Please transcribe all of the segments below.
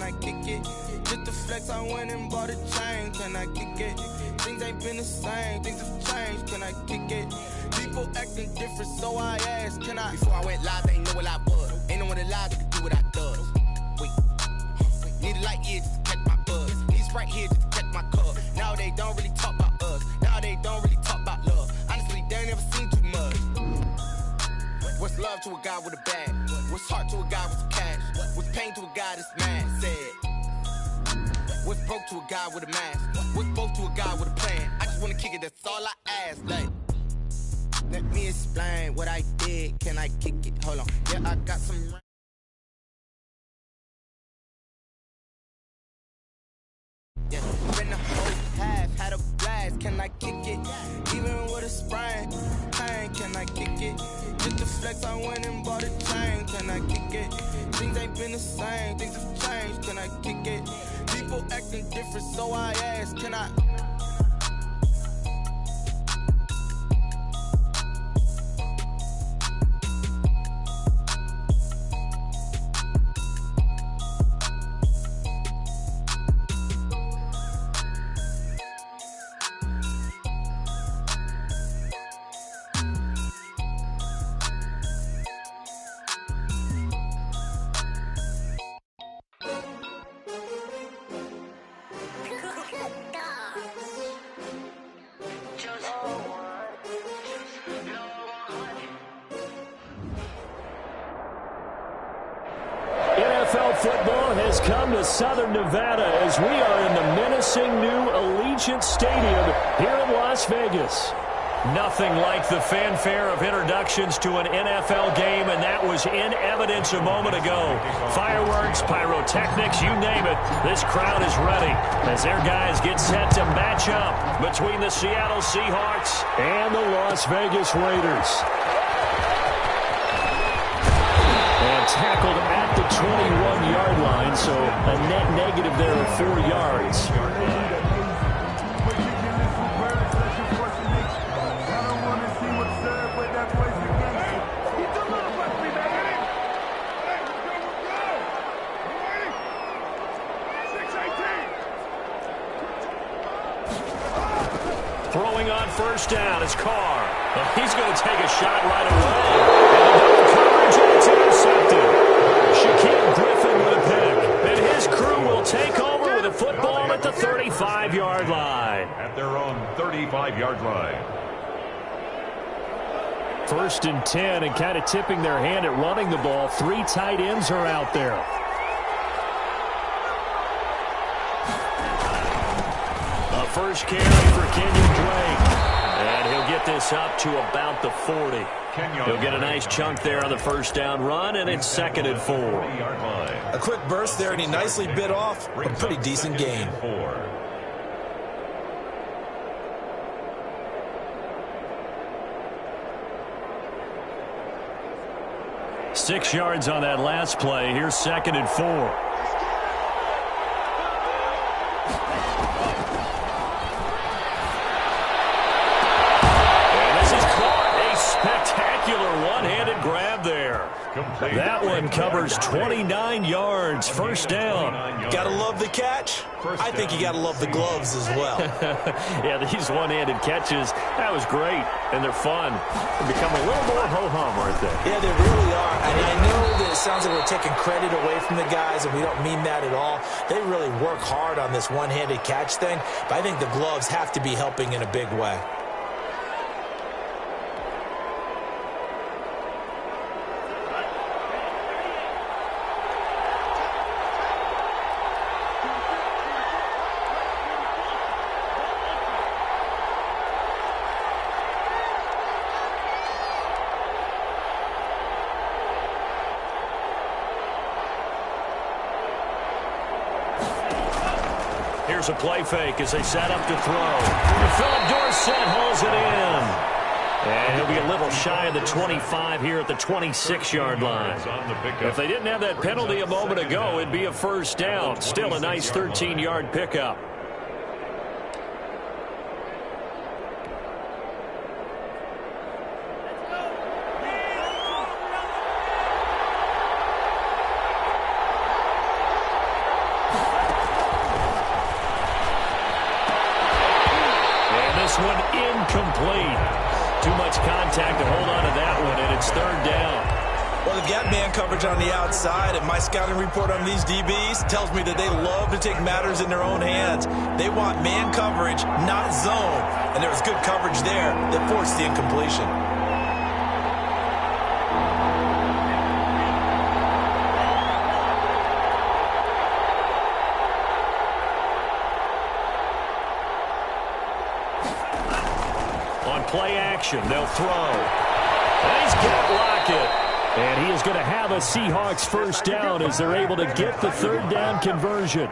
I kick it? Just the flex, I went and bought a chain, can I kick it? Things ain't been the same, things have changed, can I kick it? People acting different, so I asked, can I? Before I went live, they ain't know what I was. Ain't no one alive that could do what I does. Wait, need a light here just to catch my buzz. Need Sprite here just to catch my cup. Now they don't really talk about us. Now they don't really talk about love. Honestly, they ain't never seen too much. What's love to a guy with a bag? What's heart to a guy with some cash? What's pain to a guy that's mad? Said. What's broke to a guy with a mask? What's broke to a guy with a plan? I just wanna kick it, that's all I ask. Like, let me explain what I did. Can I kick it? Hold on. Yeah, I got some. Yeah, been the whole half, had a blast. Can I kick it? Even with a sprain, pain. Can I kick it? Just the flex, I went and bought a chain. Can I kick it? Things ain't been the same, things have changed. Can I kick it? People acting different, so I asked, can I? NFL football has come to Southern Nevada as we are in the menacing new Allegiant Stadium here in Las Vegas. Nothing like the fanfare of introductions to an NFL game, and that was in evidence a moment ago. Fireworks, pyrotechnics, you name it, this crowd is ready as their guys get set to match up between the Seattle Seahawks and the Las Vegas Raiders. And tackled at the 21-yard line, so a net negative there of 4 yards. Throwing on first down is Carr. And he's going to take a shot right away. And the coverage, and it's intercepted. Shaquille Griffin with a pick. And his crew will take over with a football at the 35-yard line. At their own 35-yard line. 1st and 10, and kind of tipping their hand at running the ball. 3 tight ends are out there. First carry for Kenyon Drake. And he'll get this up to about the 40. He'll get a nice chunk there on the first down run, and it's 2nd and 4. A quick burst there, and he nicely bit off a pretty decent gain. 6 yards on that last play. Here's 2nd and 4. One-handed grab there. That one covers 29 yards. First down. Gotta love the catch. I think you gotta love the gloves as well. Yeah, these one-handed catches, that was great, and they're fun. They become a little more ho-hum, aren't they? Yeah, they really are. And I know that it sounds like we're taking credit away from the guys, and we don't mean that at all. They really work hard on this one-handed catch thing, but I think the gloves have to be helping in a big way. Here's a play fake as they set up to throw. And Philip Dorsett hauls it in. And he'll be a little shy of the 25 here at the 26-yard line. If they didn't have that penalty a moment ago, it'd be a first down. Still a nice 13-yard pickup. one incomplete. Too much contact to hold on to that one, and it's third down. Well, they've got man coverage on the outside, and my scouting report on these DBs tells me that they love to take matters in their own hands. They want man coverage, not zone, and there was good coverage there that forced the incompletion. On play action, they'll throw. And he's got Lockett. And he is going to have a Seahawks first down as they're able to get the third down conversion.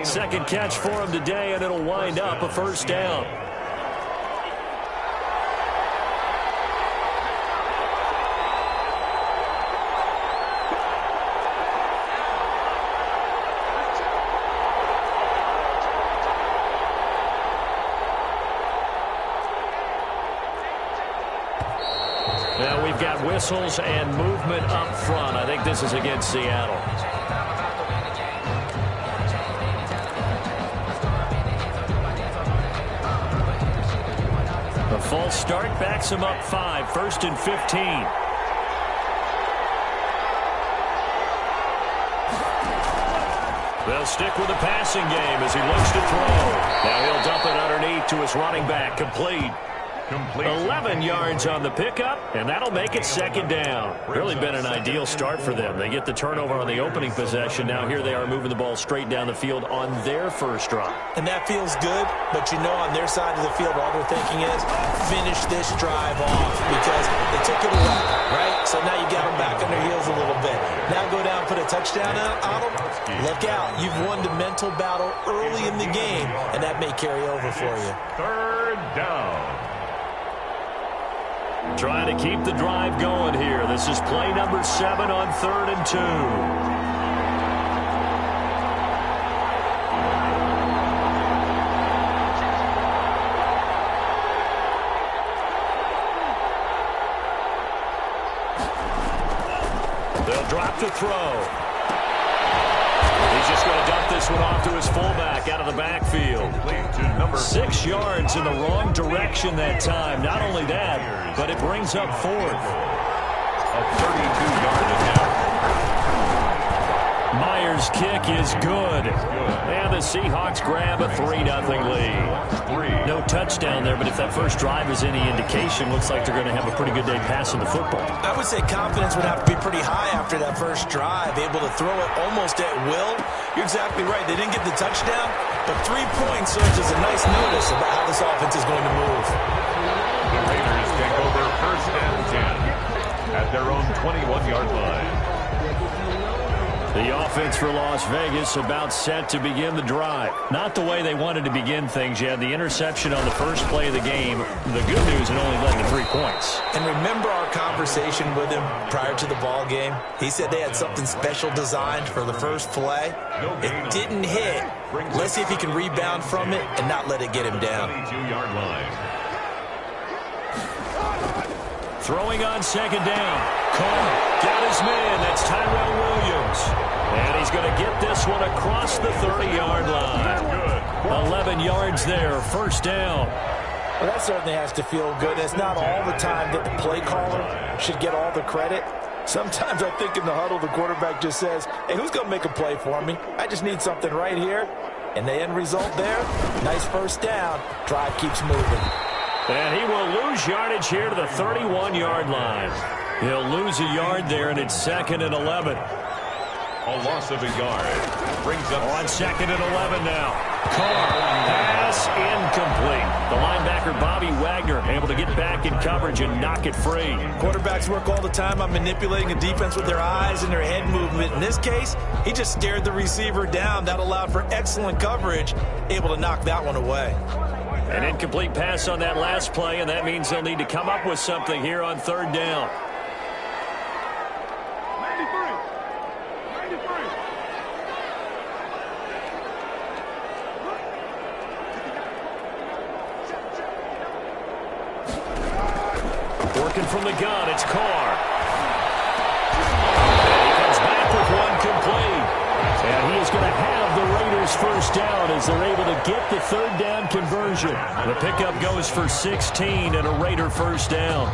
Second catch for him today, and it'll wind up a first down. Now we've got whistles and movement up front. I think this is against Seattle. A false start backs him up 5, 1st and 15. They'll stick with the passing game as he looks to throw. Now he'll dump it underneath to his running back, complete. 11 yards on the pickup, and that'll make it second down. Really been an ideal start for them. They get the turnover on the opening possession. Now here they are moving the ball straight down the field on their first drive. And that feels good, but you know on their side of the field all they're thinking is finish this drive off because they took it away, right? So now you got them back on their heels a little bit. Now go down, put a touchdown on them. Look out. You've won the mental battle early in the game, and that may carry over for you. Third down. Trying to keep the drive going here. This is play number 7 on 3rd and 2. They'll drop the throw. He's just going to dump this one off to his fullback out of the backfield. 6 yards in the wrong direction that time. Not only that, but it brings up 4th. A 32-yard attempt. Myers' kick is good. And the Seahawks grab a 3-0 lead. No touchdown there, but if that first drive is any indication, looks like they're going to have a pretty good day passing the football. I would say confidence would have to be pretty high after that first drive, able to throw it almost at will. You're exactly right. They didn't get the touchdown, but 3 points serves as a nice notice about how this offense is going to move. The Raiders take over 1st and 10 at their own 21-yard line. The offense for Las Vegas about set to begin the drive. Not the way they wanted to begin things. You had the interception on the first play of the game. The good news, it only led to 3 points. And remember our conversation with him prior to the ball game? He said they had something special designed for the first play. It didn't hit. Let's see if he can rebound from it and not let it get him down. 22-yard line. Throwing on second down. Carr got his man. That's Tyrell Williams. And he's going to get this one across the 30-yard line. 11 yards there, first down. Well, that certainly has to feel good. It's not all the time that the play caller should get all the credit. Sometimes I think in the huddle, the quarterback just says, hey, who's going to make a play for me? I just need something right here. And the end result there, nice first down. Drive keeps moving. And he will lose yardage here to the 31-yard line. He'll lose a yard there, and it's 2nd and 11. A loss of a yard. Brings up on 2nd and 11 now. Carr, pass incomplete. The linebacker, Bobby Wagner, able to get back in coverage and knock it free. Quarterbacks work all the time on manipulating a defense with their eyes and their head movement. In this case, he just stared the receiver down. That allowed for excellent coverage, able to knock that one away. An incomplete pass on that last play, and that means they'll need to come up with something here on 3rd down. Working from the gun, it's Carr. And he comes back with one complete. And he is going to have the Raiders Raiders first down as they're able to get the third down conversion. The pickup goes for 16 and a Raider first down.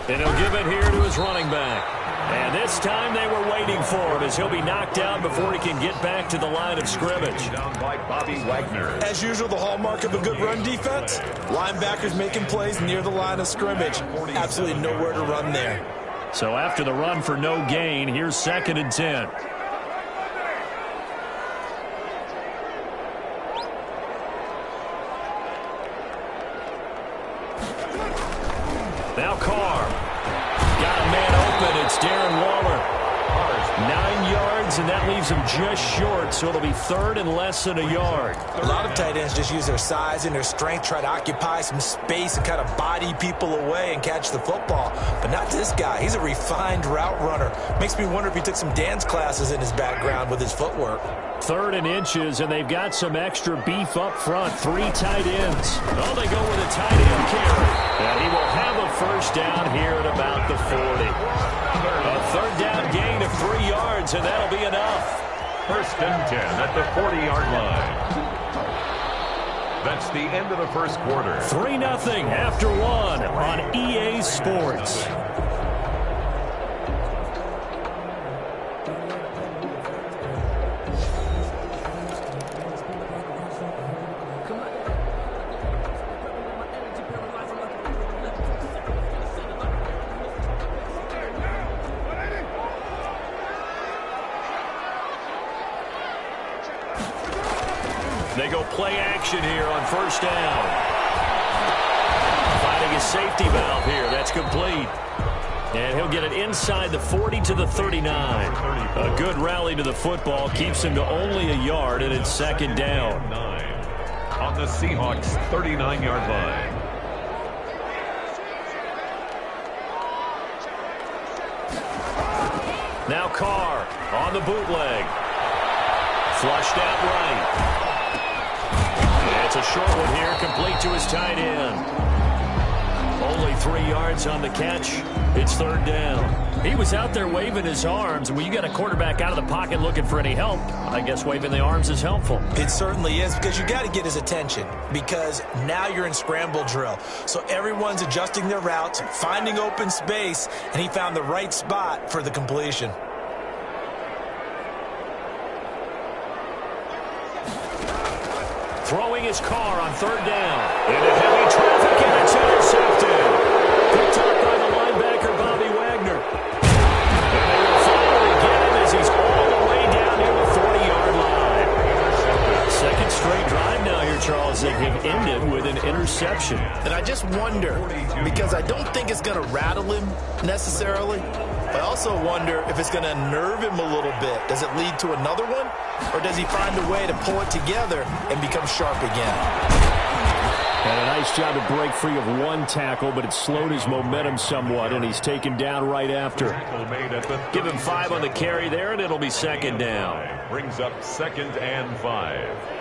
And he'll give it here to his running back. And this time they were waiting for him as he'll be knocked down before he can get back to the line of scrimmage. Down by Bobby Wagner. As usual, the hallmark of a good run defense, linebackers making plays near the line of scrimmage. Absolutely nowhere to run there. So after the run for no gain, here's 2nd and 10. Now Carr. Got a man open. It's Darren Waller. 9 yards, and that leaves him just short, so it'll be 3rd and less than a yard. A lot of tight ends just use their size and their strength, try to occupy some space and kind of body people away and catch the football. But not this guy. He's a refined route runner. Makes me wonder if he took some dance classes in his background with his footwork. 3rd and inches, and they've got some extra beef up front. 3 tight ends. Oh, they go with a tight end carry. And he will have a first down here at about the 40. A 3rd down gain of 3 yards, and that'll be enough. 1st and 10 at the 40-yard line. That's the end of the first quarter. 3-0 after 1 on EA Sports. They go play action here on 1st down. Finding a safety valve here. That's complete. And he'll get it inside the 40 to the 39. A good rally to the football keeps him to only a yard, and it's 2nd down. On the Seahawks 39-yard line. Now Carr on the bootleg. Flushed out right. It's a short one here, complete to his tight end. Only 3 yards on the catch. It's 3rd down. He was out there waving his arms. When you got a quarterback out of the pocket looking for any help, I guess waving the arms is helpful. It certainly is, because you got to get his attention, because now you're in scramble drill. So everyone's adjusting their routes, finding open space, and he found the right spot for the completion. Throwing his car on 3rd down. Into heavy traffic, and it's intercepted. Picked up by the linebacker, Bobby Wagner. And they will follow again as he's all the way down near the 40-yard line. 2nd straight drive now here, Charles, that have ended with an interception. And I just wonder, because I don't think it's going to rattle him necessarily, but I also wonder if it's going to unnerve him a little bit. Does it lead to another one? Or does he find a way to pull it together and become sharp again? And a nice job to break free of one tackle, but it slowed his momentum somewhat, and he's taken down right after. Give him 5 on the carry there, and it'll be 2nd down. Brings up 2nd and 5.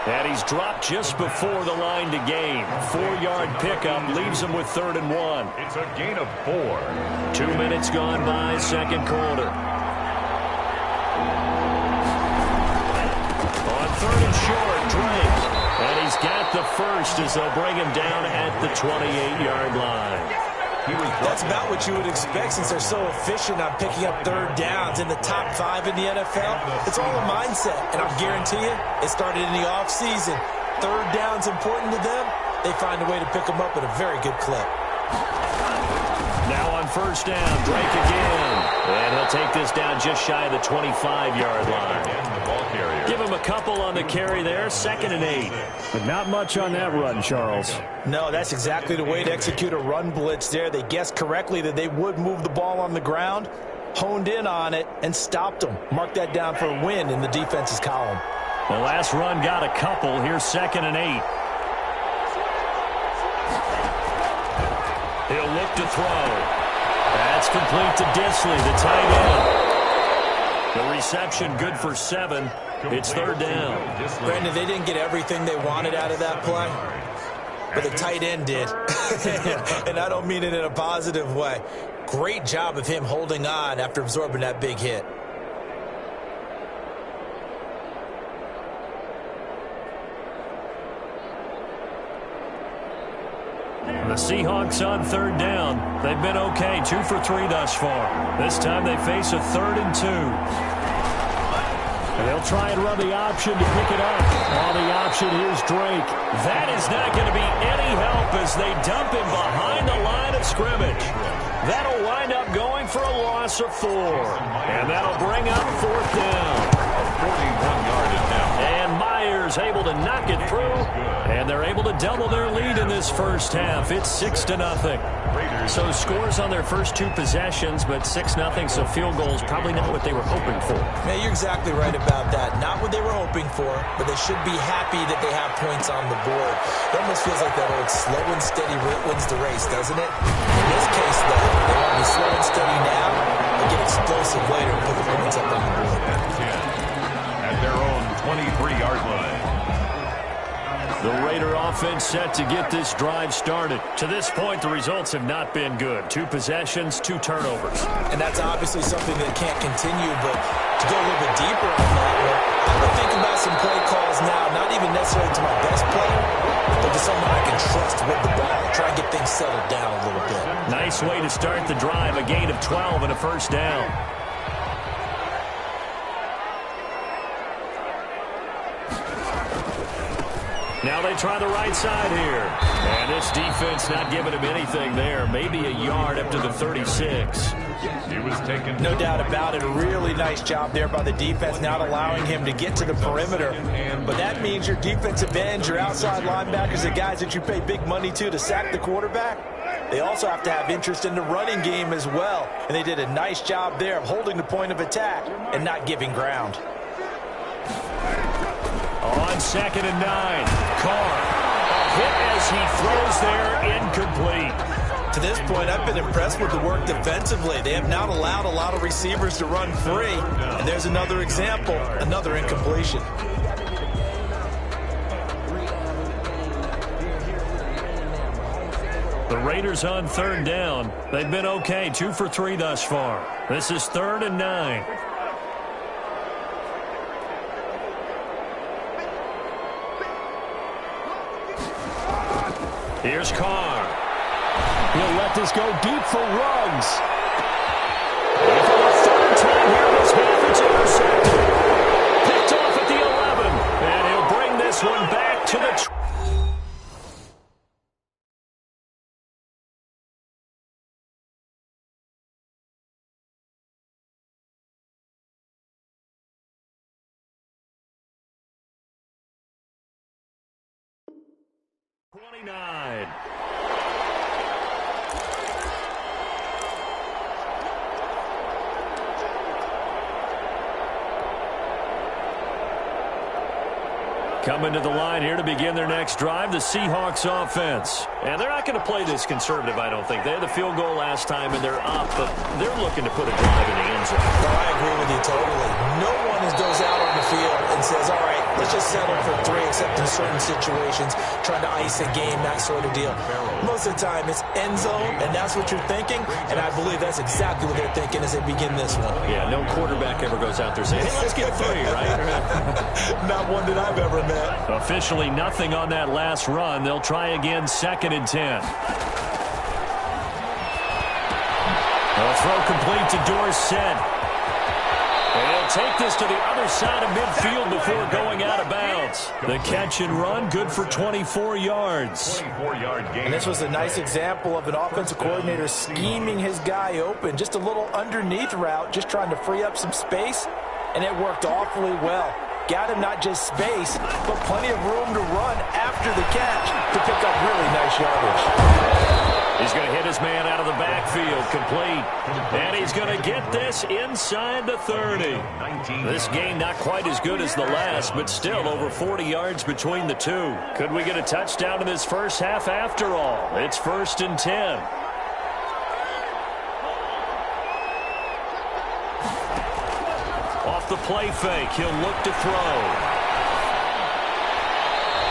And he's dropped just before the line to gain. 4-yard pickup leaves him with 3rd and 1. It's a gain of 4. 2 minutes gone by, 2nd quarter. On 3rd and short, Drake. And he's got the first as they'll bring him down at the 28-yard line. That's about what you would expect since they're so efficient on picking up 3rd downs in the top 5 in the NFL. It's all a mindset, and I'll guarantee you it started in the offseason. 3rd down's important to them. They find a way to pick them up at a very good clip. Now on 1st down, Drake again. And he'll take this down just shy of the 25-yard line. Give him a couple on the carry there, 2nd and 8. But not much on that run, Charles. No, that's exactly the way to execute a run blitz there. They guessed correctly that they would move the ball on the ground, honed in on it, and stopped them. Mark that down for a win in the defense's column. The last run got a couple. Here's 2nd and 8. He'll look to throw. That's It's complete to Disley, the tight end. The reception good for 7. It's third down. Brandon, they didn't get everything they wanted out of that play, but the tight end did. And I don't mean it in a positive way. Great job of him holding on after absorbing that big hit. The Seahawks on third down. They've been okay, 2 for 3 thus far. This time they face a 3rd and 2. And they'll try and run the option to pick it up. On the option, here's Drake. That is not going to be any help as they dump him behind the line of scrimmage. That'll wind up going for a loss of 4. And that'll bring up 4th down. 41-yard attempt. And Myers able to knock it through. And they're able to double their lead in this first half. It's 6-0. So scores on their first 2 possessions, but 6-0, so field goals probably not what they were hoping for. Man, you're exactly right about that. Not what they were hoping for, but they should be happy that they have points on the board. It almost feels like that old slow and steady wins the race, doesn't it? In this case, though, they want to be slow and steady now and get explosive later and put the points up on the board. At their own 23-yard line. The Raider offense set to get this drive started. To this point, the results have not been good. 2 possessions, 2 turnovers. And that's obviously something that can't continue, but to go a little bit deeper on that one, I'm going to think about some play calls now, not even necessarily to my best player, but to someone I can trust with the ball. Try and get things settled down a little bit. Nice way to start the drive, a gain of 12 and a first down. Now they try the right side here. And this defense not giving him anything there. Maybe a yard up to the 36. He was taken. No doubt about it. A really nice job there by the defense, not allowing him to get to the perimeter. But that means your defensive ends, your outside linebackers, the guys that you pay big money to sack the quarterback, they also have to have interest in the running game as well. And they did a nice job there of holding the point of attack and not giving ground. On 2nd and 9, Carr. A hit as he throws there, incomplete. To this point, I've been impressed with the work defensively. They have not allowed a lot of receivers to run free. And there's another example, another incompletion. The Raiders on 3rd down. They've been okay, 2 for 3 thus far. This is 3rd and 9. Here's Carr. He'll let this go deep for Ruggs. And for the 3rd time here this half, it's intercepted. Picked off at the 11. And he'll bring this one back to the 29. Coming to the line here to begin their next drive, the Seahawks offense. And they're not going to play this conservative, I don't think. They had the field goal last time, and they're up, but they're looking to put a drive in the end zone. No, I agree with you totally. No one goes out on the field and says, all right, let's just settle for 3, except in certain situations, trying to ice a game, that sort of deal. Most of the time, it's end zone, and that's what you're thinking, and I believe that's exactly what they're thinking as they begin this one. Yeah, no quarterback ever goes out there saying, hey, let's get 3, right? Not one that I've ever met. Officially nothing on that last run. They'll try again, 2nd and 10. They'll throw complete to Dorsett. And he'll take this to the other side of midfield before going out of bounds. The catch and run, good for 24 yards. 24-yard gain. And this was a nice example of an offensive coordinator scheming his guy open. Just a little underneath route, just trying to free up some space, and it worked awfully well. Got him not just space, but plenty of room to run after the catch to pick up really nice yardage. He's going to hit his man out of the backfield, complete. And he's going to get this inside the 30. This game not quite as good as the last, but still over 40 yards between the two. Could we get a touchdown in this first half after all? It's 1st and 10. Off the play fake, he'll look to throw.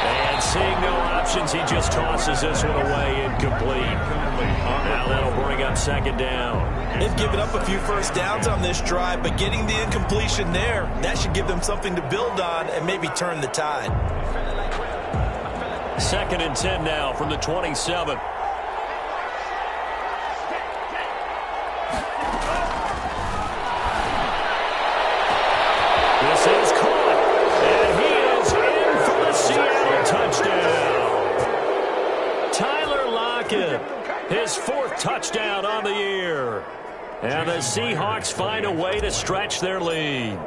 And seeing no options, he just tosses this one away, incomplete. Now that'll bring up second down. They've given up a few first downs on this drive, but getting the incompletion there, that should give them something to build on and maybe turn the tide. 2nd and 10 now from the 27. This is caught, and he is in for the Seattle touchdown. Tyler Lockett, his 4th touchdown on the year. And the Seahawks find a way to stretch their lead.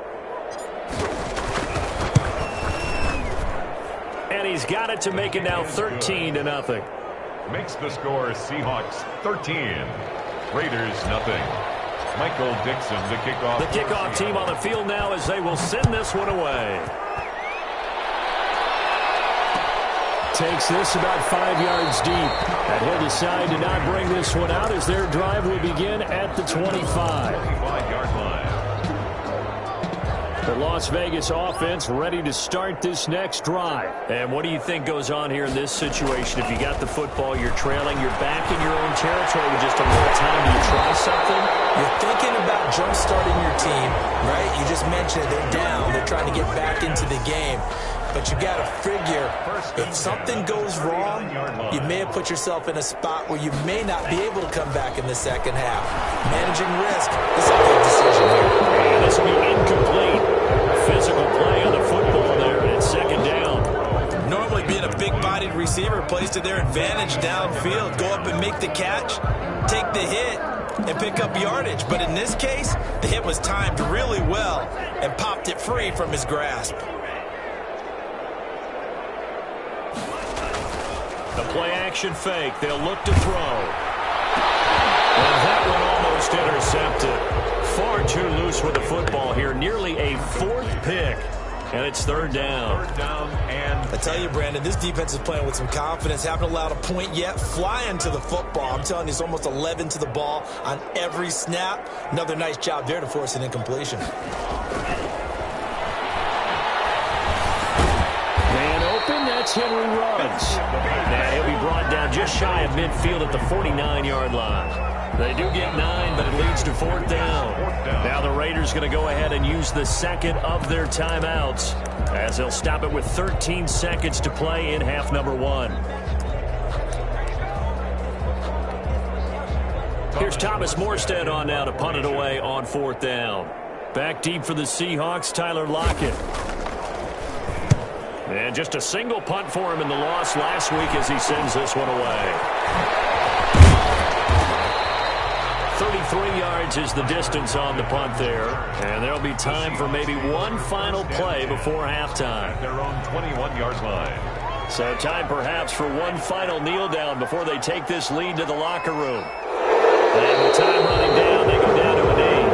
And he's got it to make it now 13-0. Makes the score Seahawks 13. Raiders nothing. Michael Dixon, the kickoff. The kickoff team on the field now as they will send this one away. Takes this about 5 yards deep. And he'll decide to not bring this one out as their drive will begin at the 25. 25-yard line. The Las Vegas offense ready to start this next drive. And what do you think goes on here in this situation? If you got the football, you're trailing, you're back in your own territory with just a little time. Do you try something? You're thinking about jump-starting your team, right? You just mentioned it. They're down. They're trying to get back into the game. But you got to figure, if something goes wrong, you may have put yourself in a spot where you may not be able to come back in the second half. Managing risk is a big decision here. And this will be incomplete. Physical play on the football there, and it's second down. Normally being a big-bodied receiver plays to their advantage downfield. Go up and make the catch, take the hit, and pick up yardage. But in this case, the hit was timed really well and popped it free from his grasp. The play-action fake. They'll look to throw. And that one almost intercepted. Far too loose with the football here. Nearly a 4th pick. And it's 3rd down. 3rd down and... I tell you, Brandon, this defense is playing with some confidence. Haven't allowed a point yet. Flying to the football. I'm telling you, it's almost 11 to the ball on every snap. Another nice job there to force an incompletion. That's Henry Ruggs. And he'll be brought down just shy of midfield at the 49-yard line. They do get 9, but it leads to 4th down. Now the Raiders going to go ahead and use the second of their timeouts as they'll stop it with 13 seconds to play in half number 1. Here's Thomas Morstead on now to punt it away on 4th down. Back deep for the Seahawks, Tyler Lockett. And just a single punt for him in the loss last week as he sends this one away. 33 yards is the distance on the punt there. And there'll be time for maybe one final play before halftime. At their own 21-yard line. So time perhaps for one final kneel down before they take this lead to the locker room. And with time running down, they go down to a knee.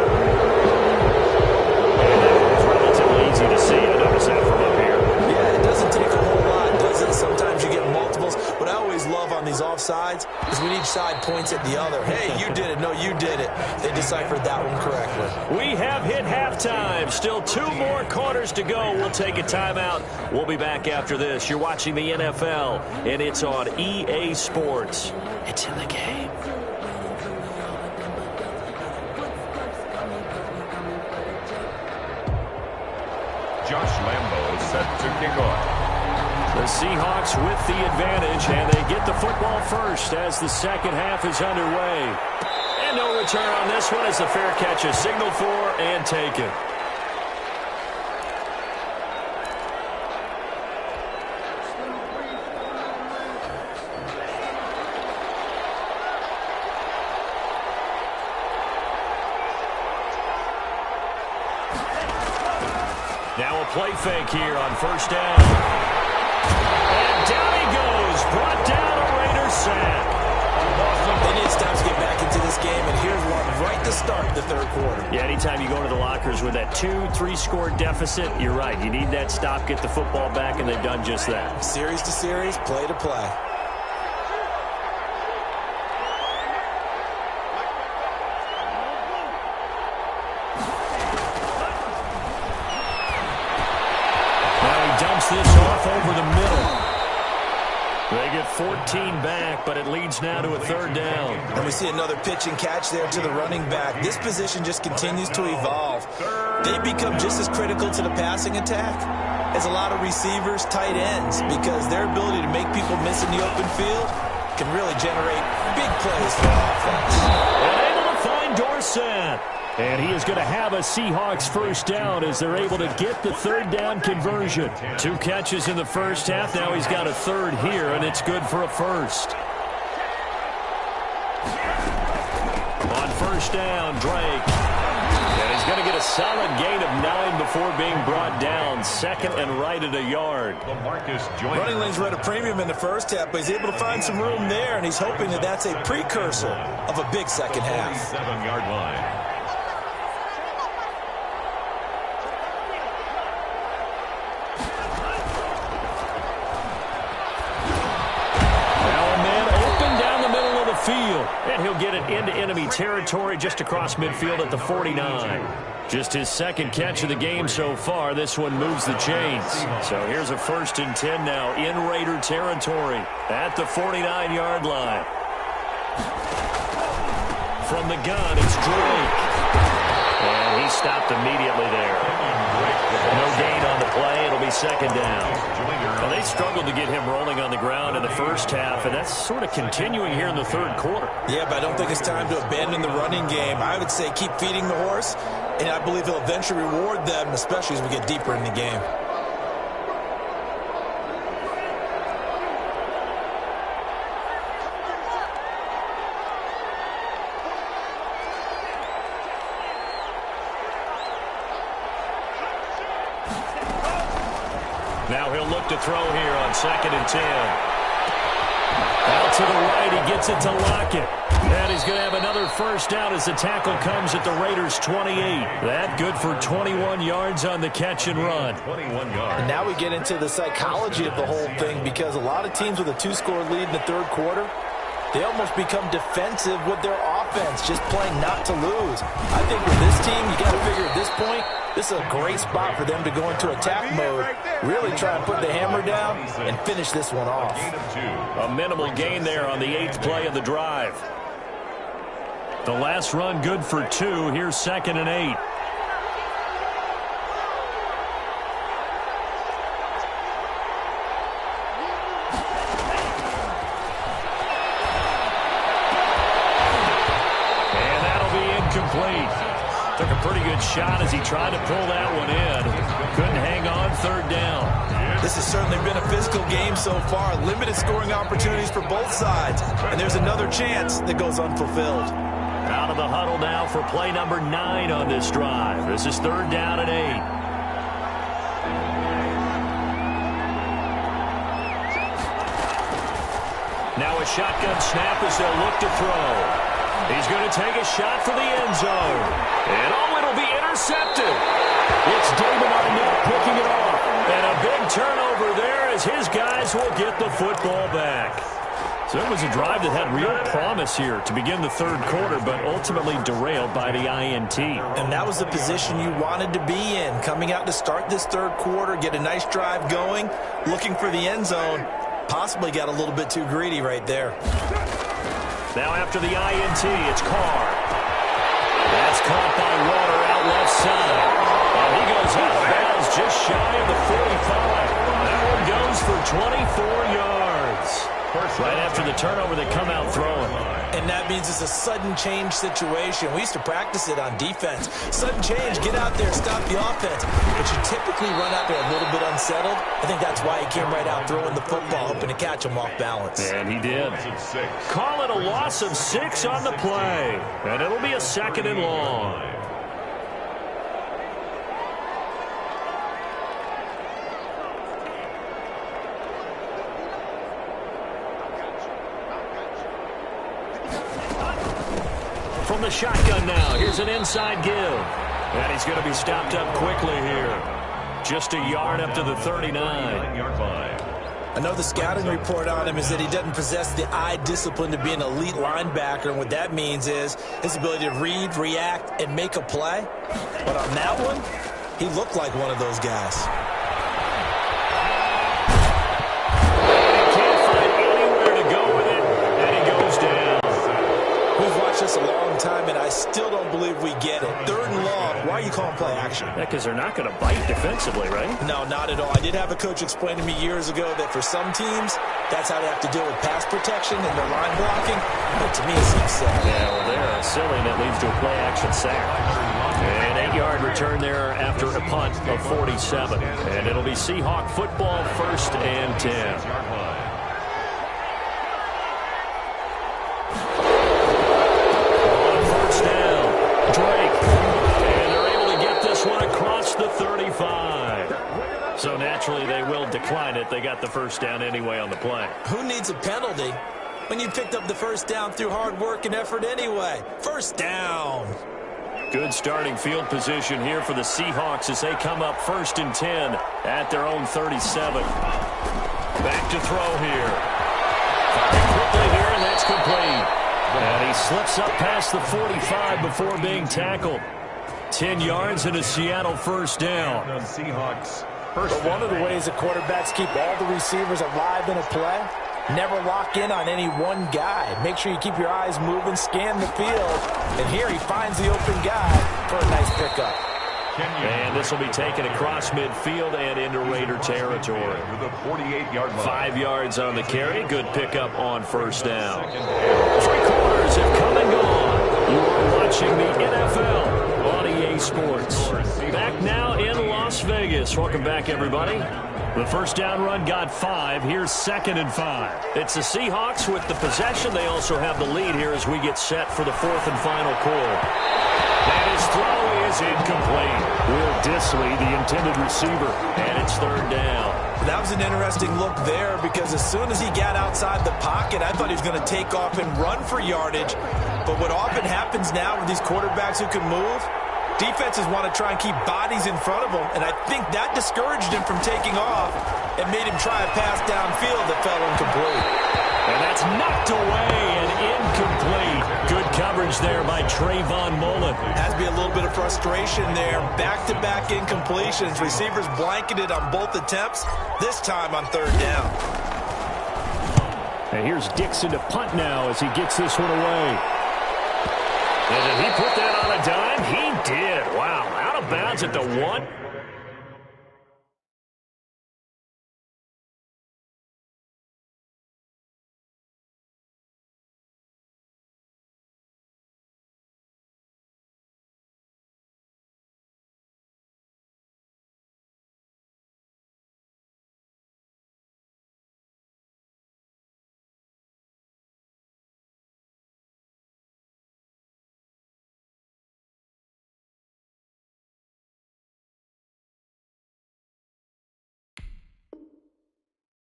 And that was relatively easy to see. I noticed that from up here. Yeah, it doesn't take a whole lot, does it? Sometimes you get multiples. What I always love on these offsides is when each side points at the other. Hey, you did it. No, you did it. They deciphered that one correctly. We have hit halftime. Still 2 more quarters to go. We'll take a timeout. We'll be back after this. You're watching the NFL, and it's on EA Sports. It's in the game. Josh Lambo is set to kick off. The Seahawks with the advantage, and they get the football first as the second half is underway. And no return on this one as the fair catch is signaled for and taken. Now a play fake here on first down. And down he goes. Brought down a Raiders sack. They need stops to get back into this game, and here's one right to start the third quarter. Yeah, anytime you go to the lockers with that 2-3 score deficit, you're right. You need that stop, get the football back, and they've done just that. Series to series, play to play. Fires this off over the middle. They get 14 back, but it leads now to a third down. And we see another pitch and catch there to the running back. This position just continues to evolve. They become just as critical to the passing attack as a lot of receivers, tight ends, because their ability to make people miss in the open field can really generate big plays for offense. And able to find Dorsett. And he is going to have a Seahawks first down as they're able to get the third down conversion. 2 catches in the first half. Now he's got a third here, and it's good for a first. On first down, Drake. And he's going to get a solid gain of 9 before being brought down. Second and right at a yard. Running lanes were at a premium in the first half, but he's able to find some room there, and he's hoping that that's a precursor of a big second half. 7-yard line. Field, and he'll get it into enemy territory just across midfield at the 49. Just his second catch of the game so far. This one moves the chains. So here's a 1st and 10 now in Raider territory at the 49-yard line. From the gun, it's Drake. And he stopped immediately there. No gain on the play. It'll be second down. Well, they struggled to get him rolling on the ground in the first half, and that's sort of continuing here in the third quarter. Yeah, but I don't think it's time to abandon the running game. I would say keep feeding the horse, and I believe he'll eventually reward them, especially as we get deeper in the game. Now he'll look to throw here on 2nd and 10. Out to the right, he gets it to Lockett. And he's going to have another first down as the tackle comes at the Raiders' 28. That good for 21 yards on the catch and run. 21 yards. And now we get into the psychology of the whole thing, because a lot of teams with a 2-score lead in the third quarter, they almost become defensive with their offense, just playing not to lose. I think with this team, you got to figure at this point, this is a great spot for them to go into attack mode, really try and put the hammer down and finish this one off. A minimal gain there on the 8th play of the drive. The last run good for 2. Here's 2nd and 8. And that'll be incomplete. Took a pretty good shot as he tried to pull that one in. Couldn't hang on, third down. This has certainly been a physical game so far. Limited scoring opportunities for both sides. And there's another chance that goes unfulfilled. Out of the huddle now for play number 9 on this drive. This is 3rd down and 8. Now a shotgun snap as they'll look to throw. He's going to take a shot for the end zone. And it'll be intercepted. It's David Arnett picking it off. And a big turnover there as his guys will get the football back. So it was a drive that had real promise here to begin the third quarter, but ultimately derailed by the INT. And that was the position you wanted to be in, coming out to start this third quarter, get a nice drive going, looking for the end zone. Possibly got a little bit too greedy right there. Now after the INT, it's Carr. That's caught by Water out left side. And he goes out of bounds just shy of the 45. That one goes for 24 yards. Right after the turnover, they come out throwing. And that means it's a sudden change situation. We used to practice it on defense. Sudden change, get out there, stop the offense. But you typically run out there a little bit unsettled. I think that's why he came right out throwing the football, hoping to catch him off balance. And he did. Call it a loss of 6 on the play. And it'll be a 2nd and long. From the shotgun now, here's an inside give. And he's going to be stopped up quickly here. Just a yard up to the 39. I know the scouting report on him is that he doesn't possess the eye discipline to be an elite linebacker, and what that means is his ability to read, react, and make a play. But on that one, he looked like one of those guys. us a long time, and I still don't believe we get it. 3rd and long, why are you calling play action? Yeah, because they're not going to bite defensively, right? No, not at all. I did have a coach explain to me years ago that for some teams, that's how they have to deal with pass protection and their line blocking. But to me, it seems sad. Yeah, well, they're silly, and it leads to a play-action sack. An 8-yard return there after a punt of 47. And it'll be Seahawk football, 1st and 10. The 35. So naturally they will decline it. They got the first down anyway on the play. Who needs a penalty when you picked up the first down through hard work and effort anyway? First down. Good starting field position here for the Seahawks as they come up 1st and 10 at their own 37. Back to throw here. Firing quickly here, and that's complete. And he slips up past the 45 before being tackled. 10 yards and a Seattle first down. Seahawks. But one of the ways that quarterbacks keep all the receivers alive in a play, never lock in on any one guy. Make sure you keep your eyes moving, scan the field. And here he finds the open guy for a nice pickup. And this will be taken across midfield and into Raider territory. 5 yards on the carry. Good pickup on first down. 3 quarters have come and gone. You are watching the NFL on EA Sports. Back now in Las Vegas. Welcome back, everybody. The first down run got 5. Here's 2nd and 5. It's the Seahawks with the possession. They also have the lead here as we get set for the 4th and final quarter. And his throw is incomplete. Will Disley, the intended receiver, and it's 3rd down. That was an interesting look there because as soon as he got outside the pocket, I thought he was going to take off and run for yardage. But what often happens now with these quarterbacks who can move, defenses want to try and keep bodies in front of them, and I think that discouraged him from taking off and made him try a pass downfield that fell incomplete. And that's knocked away and incomplete. Good coverage there by Trayvon Mullen. Has to be a little bit of frustration there. Back-to-back incompletions. Receivers blanketed on both attempts, this time on 3rd down. And here's Dixon to punt now as he gets this one away. And did he put that on a dime? He did. Wow. Out of bounds at the 1.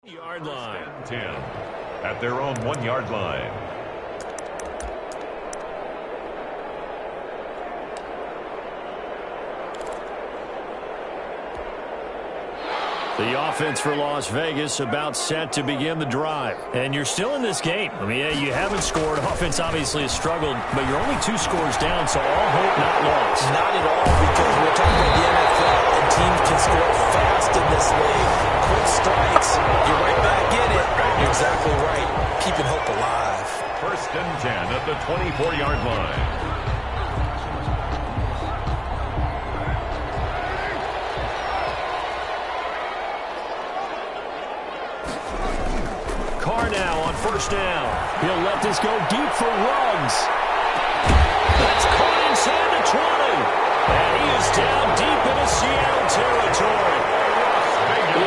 Yard line. 10 at their own 1-yard line. The offense for Las Vegas about set to begin the drive. And you're still in this game. I mean, yeah, you haven't scored. Offense obviously has struggled, but you're only 2 scores down, so all hope not lost. Not at all, because we're talking about the NFL, and teams can score fast in this league. Quick strikes, you're right back in it. You're exactly right. Keeping hope alive. 1st and 10 at the 24-yard line. Carr now on 1st down. He'll let this go deep for Ruggs. That's caught inside the 20. And he is down deep into Seattle territory.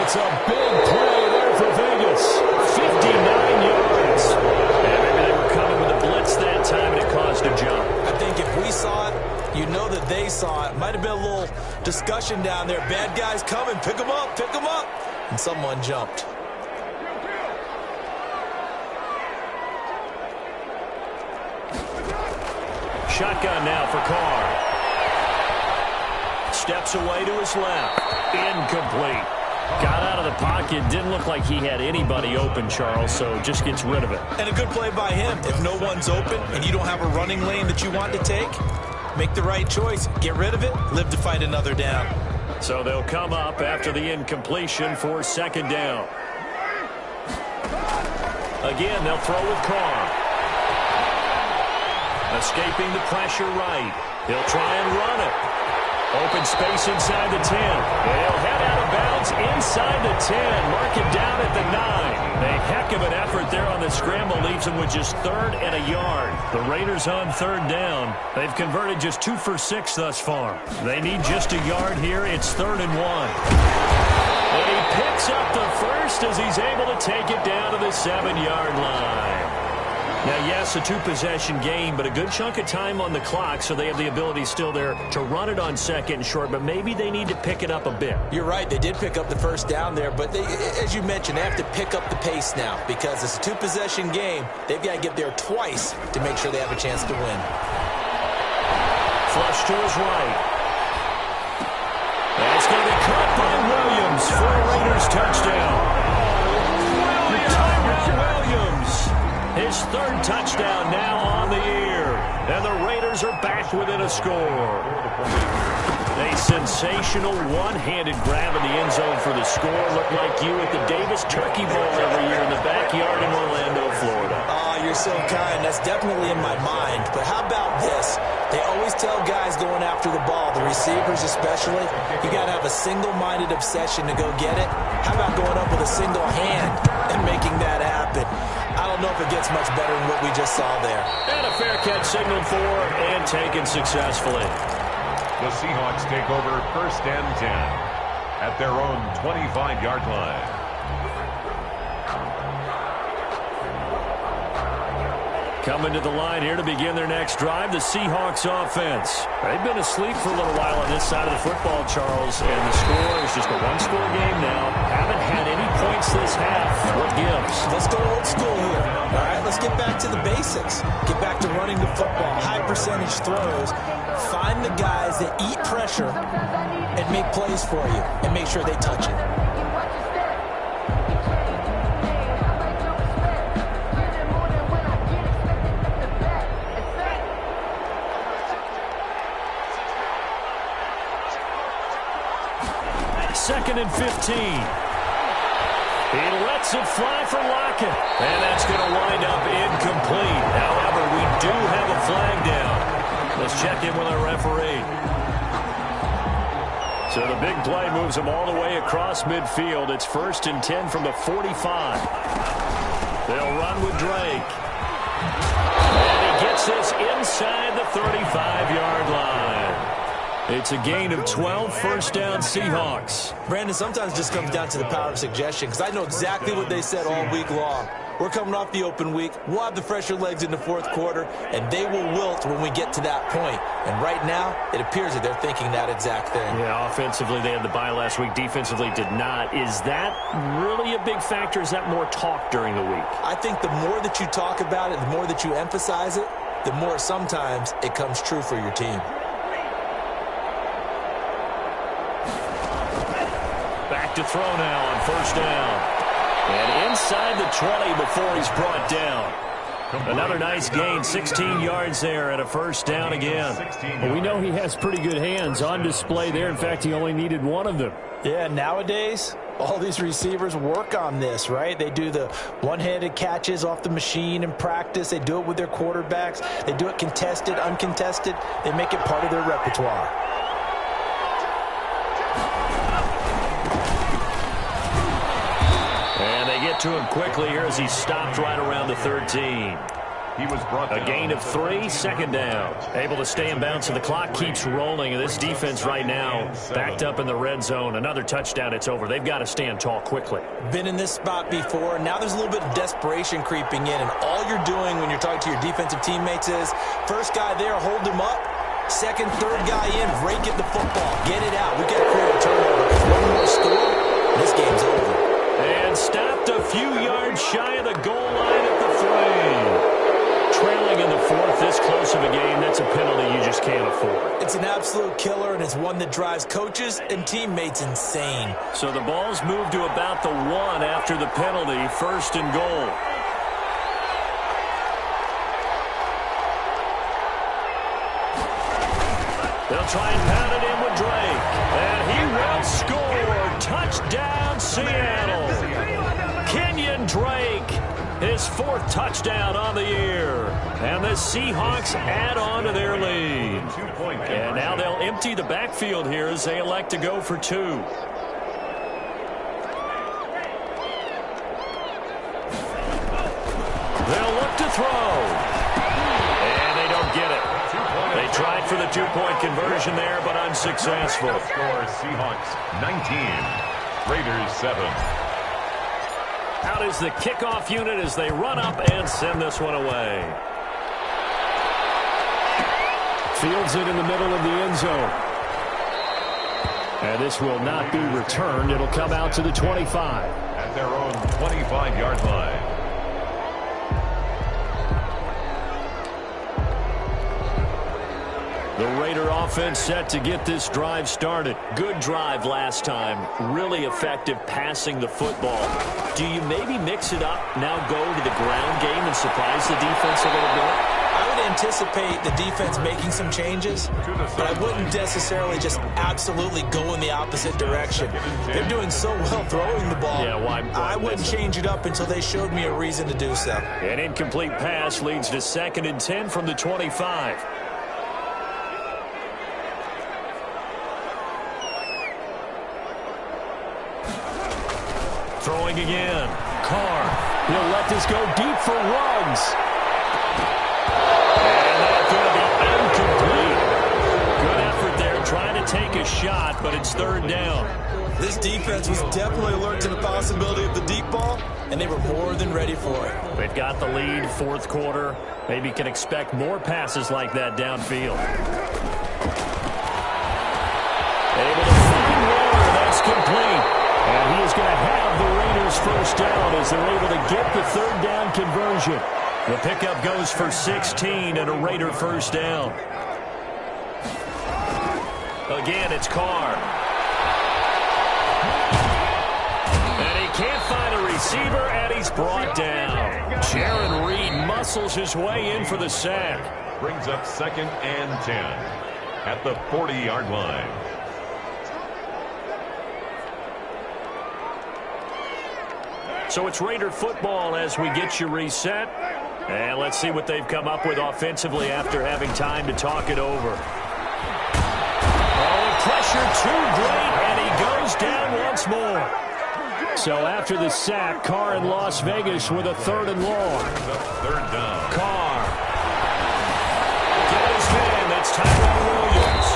It's a big play there for Vegas. 59 yards. And maybe they were coming with a blitz that time and it caused a jump. I think if we saw it, you know that they saw it. Might have been a little discussion down there. Bad guys coming. Pick them up. Pick them up. And someone jumped. Shotgun now for Carr. Steps away to his left. Incomplete. Got out of the pocket. Didn't look like he had anybody open, Charles, so just gets rid of it. And a good play by him. If no one's open and you don't have a running lane that you want to take, make the right choice. Get rid of it. Live to fight another down. So they'll come up after the incompletion for 2nd down. Again, they'll throw with Carr. Escaping the pressure right. He'll try and run it. Open space inside the 10. And he'll head out of bounds inside the 10. Mark it down at the 9. A heck of an effort there on the scramble leaves them with just 3rd and a yard. The Raiders on 3rd down. They've converted just 2 for 6 thus far. They need just a yard here. It's 3rd and 1. And he picks up the first as he's able to take it down to the 7-yard line. Now, yes, a 2-possession game, but a good chunk of time on the clock, so they have the ability still there to run it on 2nd and short, but maybe they need to pick it up a bit. You're right. They did pick up the first down there, but as you mentioned, they have to pick up the pace now because it's a 2-possession game. They've got to get there twice to make sure they have a chance to win. Flush to his right. That's going to be caught by Williams for a Raiders touchdown. His 3rd touchdown now on the year. And the Raiders are back within a score. A sensational one-handed grab in the end zone for the score. Looked like you at the Davis Turkey Bowl every year in the backyard in Orlando, Florida. Oh, you're so kind. That's definitely in my mind. But how about this? They always tell guys going after the ball, the receivers especially, you got to have a single-minded obsession to go get it. How about going up with a single hand and making that happen? I don't know if it gets much better than what we just saw there. And a fair catch signaled for and taken successfully. The Seahawks take over 1st and 10 at their own 25-yard line. Coming to the line here to begin their next drive, the Seahawks offense. They've been asleep for a little while on this side of the football, Charles, and the score is just a 1-score game now. Haven't had any points this half. What gives? Let's go old school here. All right, let's get back to the basics. Get back to running the football, high percentage throws. Find the guys that eat pressure and make plays for you and make sure they touch it. Second and 15. He lets it fly for Lockett. And that's going to wind up incomplete. However, we do have a flag down. Let's check in with our referee. So the big play moves them all the way across midfield. It's 1st and 10 from the 45. They'll run with Drake. And he gets this inside the 35-yard line. It's a gain of 12, 1st down Seahawks. Brandon, sometimes it just comes down to the power of suggestion because I know exactly what they said all week long. We're coming off the open week. We'll have the fresher legs in the 4th quarter, and they will wilt when we get to that point. And right now, it appears that they're thinking that exact thing. Yeah, offensively, they had the bye last week. Defensively, did not. Is that really a big factor? Is that more talk during the week? I think the more that you talk about it, the more that you emphasize it, the more sometimes it comes true for your team. Back to throw now on 1st down. And inside the 20 before he's brought down. Another nice gain, 16 yards there and a 1st down again. Well, we know he has pretty good hands on display there. In fact, he only needed one of them. Yeah, nowadays, all these receivers work on this, right? They do the one-handed catches off the machine in practice. They do it with their quarterbacks. They do it contested, uncontested. They make it part of their repertoire. To him quickly here as he stopped right around the 13. He was brought down. A gain of 3, 2nd down. Able to stay in bounds, so the clock keeps rolling. And this defense right now backed up in the red zone. Another touchdown, it's over. They've got to stand tall quickly. Been in this spot before. Now there's a little bit of desperation creeping in. And all you're doing when you're talking to your defensive teammates is, first guy there, hold him up. Second, third guy in, rake at the football. Get it out. We got to create a turnover. If one more score, this game's over. And stopped a few yards shy of the goal line at the 3. Trailing in the 4th, this close of a game, that's a penalty you just can't afford. It's an absolute killer, and it's one that drives coaches and teammates insane. So the ball's moved to about the 1 after the penalty, 1st and goal. They'll try and pound it in with Drake. And he will score. Touchdown, Seattle. Kenyon Drake. His 4th touchdown on the year. And the Seahawks add on to their lead. And now they'll empty the backfield here as they elect to go for 2. They'll look to throw. And they don't get it. They tried for the 2-point conversion there, but unsuccessful. Score Seahawks 19, Raiders 7. Out is the kickoff unit as they run up and send this one away. Fields it in the middle of the end zone. And this will not be returned. It'll come out to the 25. At their own 25-yard line. The Raider offense set to get this drive started. Good drive last time. Really effective passing the football. Do you maybe mix it up, now go to the ground game and surprise the defense a little bit? I would anticipate the defense making some changes, but I wouldn't necessarily just absolutely go in the opposite direction. They're doing so well throwing the ball. Yeah, why I wouldn't change it up until they showed me a reason to do so. An incomplete pass leads to 2nd and 10 from the 25. Throwing again. Carr. He'll let this go deep for Ruggs. And that's going to be incomplete. Good effort there trying to take a shot, but it's 3rd down. This defense was definitely alert to the possibility of the deep ball, and they were more than ready for it. They've got the lead, 4th quarter. Maybe can expect more passes like that downfield. Able to find Waller. That's complete. And he is going to have the Raiders first down as they're able to get the 3rd down conversion. The pickup goes for 16 and a Raider first down. Again, it's Carr. And he can't find a receiver, and he's brought down. Jaron Reed muscles his way in for the sack. Brings up 2nd and 10 at the 40-yard line. So it's Raider football as we get you reset. And let's see what they've come up with offensively after having time to talk it over. Oh, pressure too great, and he goes down once more. So after the sack, Carr in Las Vegas with a 3rd and long. 3rd down. Carr. Get his man. That's Tyrone Williams.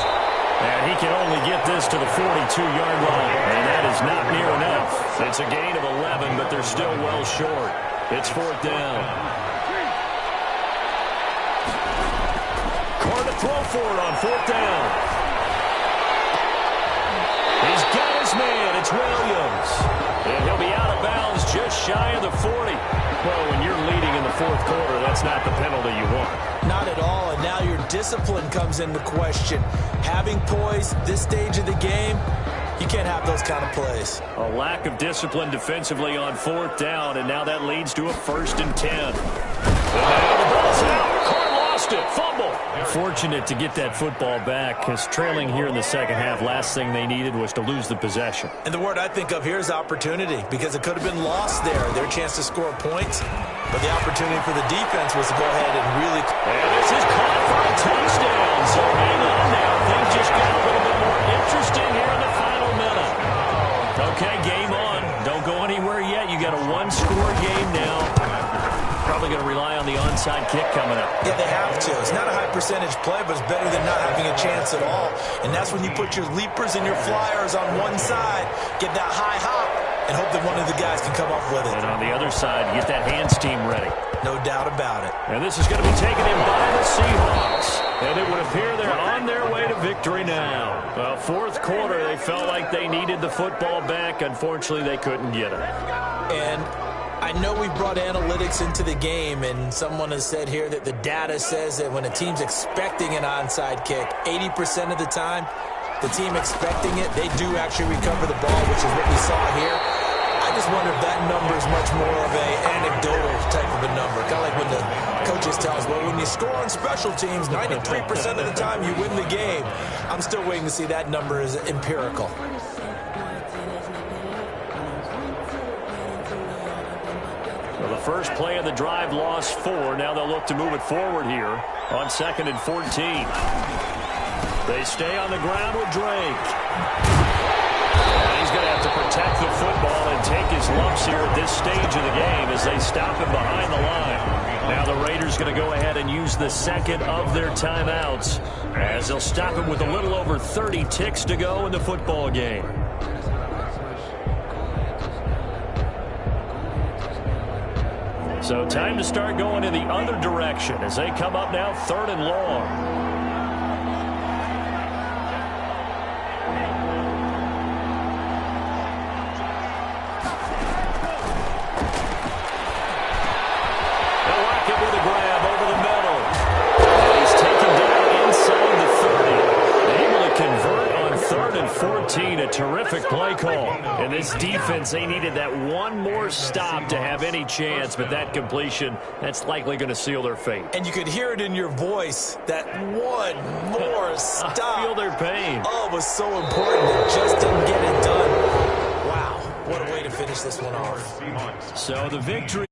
And he can only get this to the 42-yard line. And that is not near enough. It's a gain of 11, but they're still well short. It's 4th down. Carr to throw for it on 4th down. He's got his man. It's Williams. And he'll be out of bounds just shy of the 40. Well, when you're leading in the 4th quarter, that's not the penalty you want. Not at all, and now your discipline comes into question. Having poise this stage of the game, you can't have those kind of plays. A lack of discipline defensively on 4th down, and now that leads to a 1st and 10. And now the ball's out. Carr lost it. Fumble. Fortunate to get that football back, because trailing here in the 2nd half, last thing they needed was to lose the possession. And the word I think of here is opportunity, because it could have been lost there. Their chance to score points, but the opportunity for the defense was to go ahead and really... And this is caught for a touchdown. So hang on now. Things just got a little bit more interesting here in the final minute. Okay, game on. Don't go anywhere yet. You got a 1-score game now. Probably going to rely on the onside kick coming up. Yeah, they have to. It's not a high percentage play, but it's better than not having a chance at all. And that's when you put your leapers and your flyers on one side, get that high hop, and hope that one of the guys can come up with it. And on the other side, get that hands team ready. No doubt about it. And this is going to be taken in by the Seahawks. And it would appear they're on their way to victory now. Well, 4th quarter, they felt like they needed the football back. Unfortunately, they couldn't get it. And I know we brought analytics into the game, and someone has said here that the data says that when a team's expecting an onside kick, 80% of the time, the team expecting it, they do actually recover the ball, which is what we saw here. I just wonder if that number is much more of an anecdotal type of a number. Kind of like when the coaches tell us, well, when you score on special teams, 93% of the time you win the game. I'm still waiting to see that number is empirical. Well, the first play of the drive lost 4. Now they'll look to move it forward here on 2nd and 14. They stay on the ground with Drake. And he's going to have to protect the football and take his lumps here at this stage of the game as they stop him behind the line. Now the Raiders going to go ahead and use the second of their timeouts as they'll stop him with a little over 30 ticks to go in the football game. So time to start going in the other direction as they come up now 3rd and long. A terrific play call. And this defense, they needed that one more stop to have any chance, but that completion, that's likely going to seal their fate. And you could hear it in your voice, that one more stop. I feel their pain. Oh, it was so important. It just didn't get it done. Wow, what a way to finish this one off. So the victory.